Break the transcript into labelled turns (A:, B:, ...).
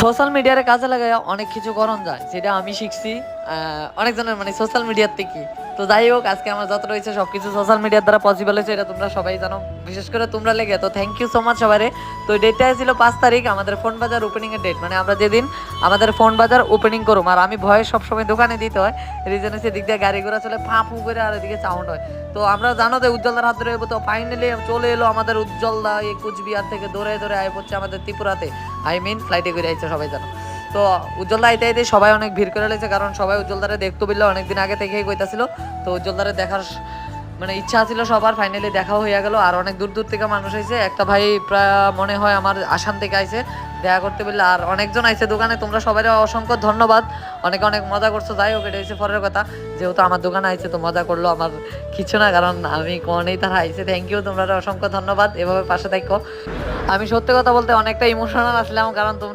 A: Social মিডিয়ারে কাজে লাগাই অনেক কিছু করণ যায়, সেটা আমি শিখছি অনেকজনের মানে সোশ্যাল মিডিয়ার থেকে। তো যাই হোক, আজকে আমার যত রয়েছে সব কিছু সোশ্যাল মিডিয়ার দ্বারা পসিবল হয়েছে, এটা তোমরা সবাই জানো, বিশেষ করে তোমরা লেগে। তো থ্যাংক ইউ সো মাচ সবাই। তো ডেটটা ছিল 5 তারিখ, আমাদের ফোন বাজার ওপেনিংয়ের ডেট, মানে আমরা যেদিন আমাদের ফোন বাজার ওপেনিং করুম। আর আমি ভয়ে সবসময় দোকানে দিতে হয়, রিজন হচ্ছে এদিক দিয়ে গাড়ি ঘোড়া চলে ফা ফু করে, আর এদিকে সাউন্ড হয়। তো আমরা জানো যে উজ্জ্বলদার হাত ধরে এবো, তো ফাইনালি চলে এলো আমাদের উজ্জ্বলদা এই কুচবিহার থেকে দৌড়ে দৌড়ে আয় পড়ছে আমাদের ত্রিপুরাতে, আই মিন ফ্লাইটে করে আইছে, সবাই জানো। তো উজ্জ্বলদা আইতে আইতে সবাই অনেক ভিড় করে লেগেছে, কারণ সবাই উজ্জ্বলদারে দেখতে বললে অনেকদিন আগে থেকেই কইতাছিল। তো উজ্জ্বলদারে দেখার মানে ইচ্ছা ছিল সবার, ফাইনালি দেখাও হয়ে গেল। আর অনেক দূর দূর থেকে মানুষ আইছে, একটা ভাই প্রায় মনে হয় আমার আসাম থেকে আইছে দেখা করতে বললে, আর অনেকজন আইছে দোকানে। তোমরা সবাই অসংখ্য ধন্যবাদ, অনেক অনেক মজা করছো। যাই হোক, এটা হচ্ছে পরের কথা, যেহেতু আমার দোকানে আইছে তো মজা করলো, আমার কিছু না, কারণ আমি কোনেই তারা আইছে। থ্যাংক ইউ, তোমরা অসংখ্য ধন্যবাদ, এভাবে পাশে থাকো। আমি সত্যি কথা বলতে অনেকটা ইমোশনাল আসলাম, কারণ তোমরা